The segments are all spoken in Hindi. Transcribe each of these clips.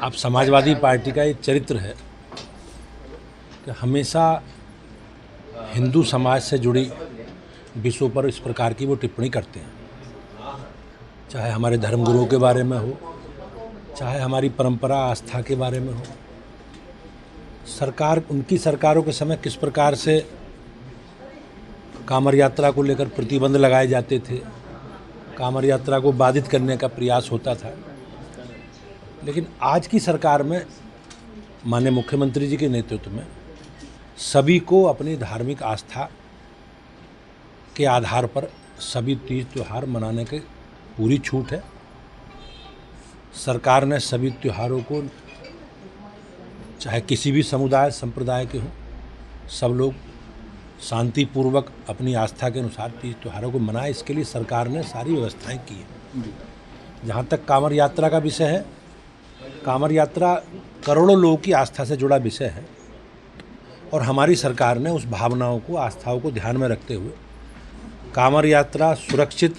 अब समाजवादी पार्टी का एक चरित्र है कि हमेशा हिंदू समाज से जुड़ी विषयों पर इस प्रकार की वो टिप्पणी करते हैं, चाहे हमारे धर्मगुरुओं के बारे में हो, चाहे हमारी परंपरा आस्था के बारे में हो। उनकी सरकारों के समय किस प्रकार से कांवड़ यात्रा को लेकर प्रतिबंध लगाए जाते थे, कांवड़ यात्रा को बाधित करने का प्रयास होता था। लेकिन आज की सरकार में माननीय मुख्यमंत्री जी के नेतृत्व में सभी को अपनी धार्मिक आस्था के आधार पर सभी तीज त्यौहार मनाने की पूरी छूट है। सरकार ने सभी त्योहारों को, चाहे किसी भी समुदाय संप्रदाय के हों, सब लोग शांतिपूर्वक अपनी आस्था के अनुसार तीज त्योहारों को मनाए, इसके लिए सरकार ने सारी व्यवस्थाएं की हैं। जहाँ तक कांवड़ यात्रा का विषय है, कांवड़ यात्रा करोड़ों लोगों की आस्था से जुड़ा विषय है और हमारी सरकार ने उस भावनाओं को, आस्थाओं को ध्यान में रखते हुए कांवड़ यात्रा सुरक्षित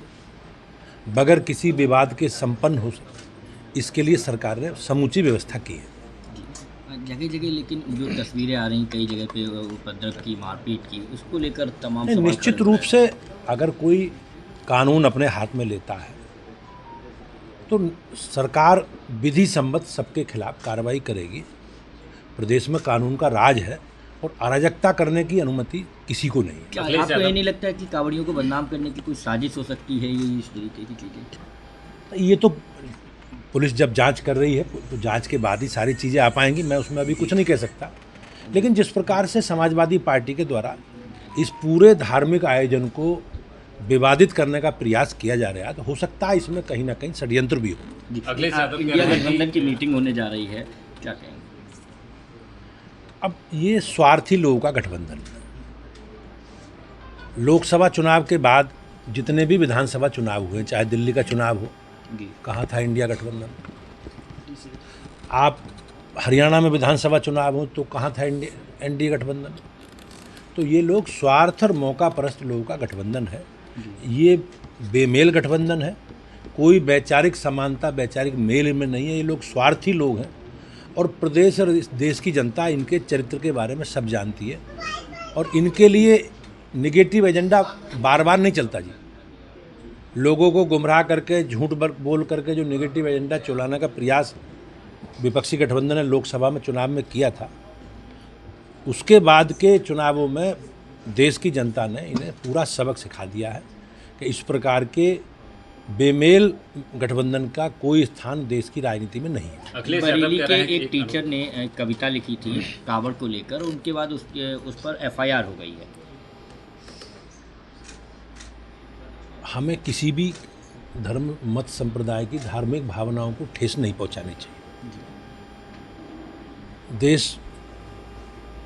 बगैर किसी विवाद के संपन्न हो सके, इसके लिए सरकार ने समूची व्यवस्था की है। जगह जगह लेकिन जो तस्वीरें आ रही कई जगह पे उपद्रव की, मारपीट की, उसको लेकर तमाम निश्चित रूप से अगर कोई कानून अपने हाथ में लेता है तो सरकार विधि सम्मत सबके खिलाफ कार्रवाई करेगी। प्रदेश में कानून का राज है और अराजकता करने की अनुमति किसी को नहीं है। क्या आपको ये नहीं लगता है कि कांवड़ियों को बदनाम करने की कोई साजिश हो सकती है, ये इस तरीके की चीज़ें? ये तो पुलिस जब जांच कर रही है तो जांच के बाद ही सारी चीज़ें आ पाएंगी, मैं उसमें अभी कुछ नहीं कह सकता। लेकिन जिस प्रकार से समाजवादी पार्टी के द्वारा इस पूरे धार्मिक आयोजन को विवादित करने का प्रयास किया जा रहा है, तो हो सकता है इसमें कहीं ना कहीं षड्यंत्र भी हो। अगले इंडिया गठबंधन की मीटिंग होने जा रही है, क्या कहेंगे? अब ये स्वार्थी लोगों का गठबंधन है। लोकसभा चुनाव के बाद जितने भी विधानसभा चुनाव हुए, चाहे दिल्ली का चुनाव हो, कहाँ था इंडिया गठबंधन? आप हरियाणा में विधानसभा चुनाव हो तो कहाँ था एनडीए गठबंधन? तो ये लोग स्वार्थ और मौका परस्त लोगों का गठबंधन है। ये बेमेल गठबंधन है, कोई वैचारिक समानता, वैचारिक मेल में नहीं है। ये लोग स्वार्थी लोग हैं और प्रदेश और इस देश की जनता इनके चरित्र के बारे में सब जानती है और इनके लिए निगेटिव एजेंडा बार बार नहीं चलता जी। लोगों को गुमराह करके, झूठ बोल करके जो निगेटिव एजेंडा चलाने का प्रयास विपक्षी गठबंधन ने लोकसभा में चुनाव में किया था, उसके बाद के चुनावों में देश की जनता ने इन्हें पूरा सबक सिखा दिया है कि इस प्रकार के बेमेल गठबंधन का कोई स्थान देश की राजनीति में नहीं है। बरेली के एक टीचर ने कविता लिखी थी कांवड़ को लेकर, उनके बाद उस पर एफआईआर हो गई है। हमें किसी भी धर्म मत संप्रदाय की धार्मिक भावनाओं को ठेस नहीं पहुंचानी चाहिए। देश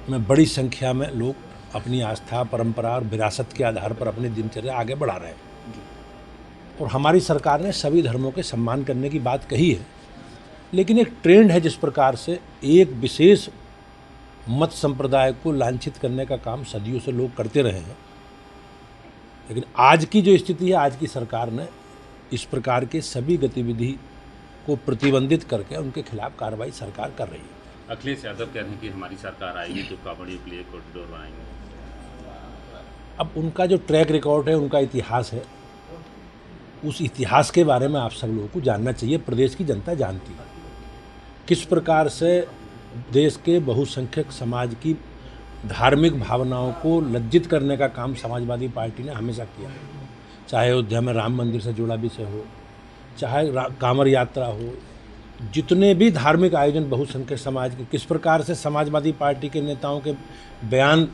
में बड़ी संख्या में लोग अपनी आस्था, परंपरा और विरासत के आधार पर अपनी दिनचर्या आगे बढ़ा रहे हैं और हमारी सरकार ने सभी धर्मों के सम्मान करने की बात कही है। लेकिन एक ट्रेंड है जिस प्रकार से एक विशेष मत संप्रदाय को लांछित करने का काम सदियों से लोग करते रहे हैं। लेकिन आज की जो स्थिति है, आज की सरकार ने इस प्रकार के सभी गतिविधि को प्रतिबंधित करके उनके खिलाफ कार्रवाई सरकार कर रही है। अखिलेश यादव कह रहे हैं कि हमारी सरकार आएगी तो कांवड़ियों के लिए कॉरिडोर बनाएंगे। अब उनका जो ट्रैक रिकॉर्ड है, उनका इतिहास है, उस इतिहास के बारे में आप सब लोगों को जानना चाहिए। प्रदेश की जनता जानती है किस प्रकार से देश के बहुसंख्यक समाज की धार्मिक भावनाओं को लज्जित करने का काम समाजवादी पार्टी ने हमेशा किया। चाहे अयोध्या में राम मंदिर से जुड़ा विषय हो, चाहे कांवड़ यात्रा हो, जितने भी धार्मिक आयोजन बहुसंख्यक समाज के, किस प्रकार से समाजवादी पार्टी के नेताओं के बयान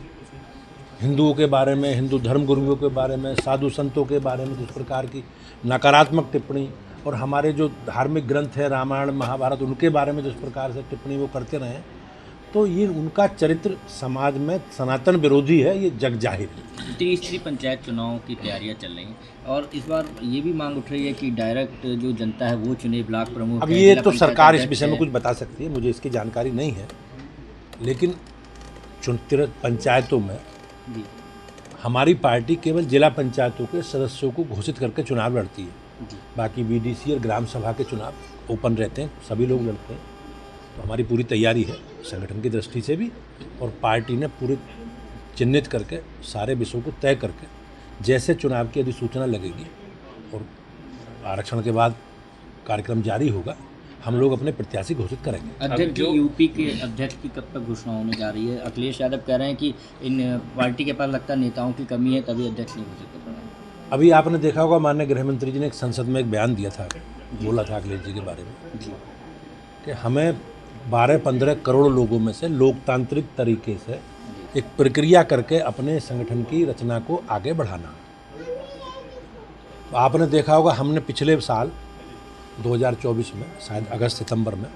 हिंदुओं के बारे में, हिंदू धर्मगुरुओं के बारे में, साधु संतों के बारे में जिस प्रकार की नकारात्मक टिप्पणी, और हमारे जो धार्मिक ग्रंथ है रामायण महाभारत, उनके बारे में जिस प्रकार से टिप्पणी वो करते रहे, तो ये उनका चरित्र समाज में सनातन विरोधी है, ये जग जाहिर है। तीसरी पंचायत चुनाव की तैयारियां चल रही हैं और इस बार ये भी मांग उठ रही है कि डायरेक्ट जो जनता है वो चुने ब्लॉक प्रमुख। अब ये तो सरकार इस विषय में कुछ बता सकती है, मुझे इसकी जानकारी नहीं है। लेकिन 34 पंचायतों में हमारी पार्टी केवल जिला पंचायतों के सदस्यों को घोषित करके चुनाव लड़ती है। बाकी बीडीसी और ग्राम सभा के चुनाव ओपन रहते हैं, सभी लोग लड़ते हैं। तो हमारी पूरी तैयारी है संगठन की दृष्टि से भी, और पार्टी ने पूरे चिन्हित करके सारे विषयों को तय करके जैसे चुनाव की अधिसूचना लगेगी और आरक्षण के बाद कार्यक्रम जारी होगा, हम लोग अपने प्रत्याशी घोषित करेंगे। अध्यक्ष जी, यूपी के अध्यक्ष की कब तक घोषणा होने जा रही है? अखिलेश यादव कह रहे हैं कि इन पार्टी के पास लगता है नेताओं की कमी है, तभी अध्यक्ष नहीं घोषित कर रहे हैं। अभी आपने देखा होगा माननीय गृह मंत्री जी ने एक संसद में एक बयान दिया था, बोला था अखिलेश जी के बारे में जी कि हमें 12-15 करोड़ लोगों में से लोकतांत्रिक तरीके से एक प्रक्रिया करके अपने संगठन की रचना को आगे बढ़ाना। तो आपने देखा होगा हमने पिछले साल 2024 में शायद अगस्त सितंबर में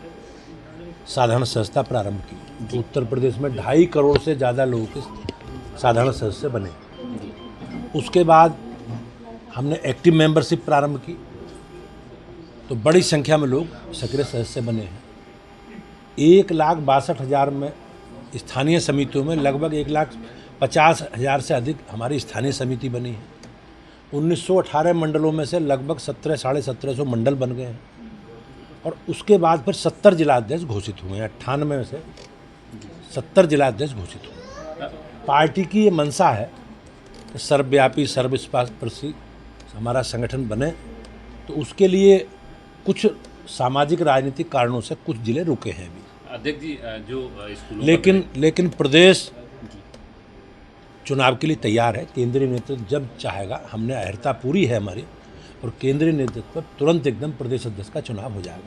साधारण संस्था प्रारंभ की, तो उत्तर प्रदेश में 2.5 करोड़ से ज़्यादा लोगों के साधारण सदस्य बने। उसके बाद हमने एक्टिव मेंबरशिप प्रारंभ की, तो बड़ी संख्या में लोग सक्रिय सदस्य बने हैं। 1,62,000 में स्थानीय समितियों में लगभग 1,50,000 से अधिक हमारी स्थानीय समिति बनी है। 1918 मंडलों में से लगभग 1700-1750 मंडल बन गए हैं, और उसके बाद फिर 70 जिलाध्यक्ष घोषित हुए हैं। 98 में से 70 जिलाध्यक्ष घोषित हुए। पार्टी की ये मंशा है कि सर्वव्यापी सर्वस्पर्शी हमारा संगठन बने, तो उसके लिए कुछ सामाजिक राजनीतिक कारणों से कुछ जिले रुके हैं अभी। अध्यक्ष जी, जो स्कूलों लेकिन प्रदेश चुनाव के लिए तैयार है। केंद्रीय नेतृत्व जब चाहेगा, हमने अहर्ता पूरी है हमारी, और केंद्रीय नेतृत्व पर तुरंत एकदम प्रदेश अध्यक्ष का चुनाव हो जाएगा।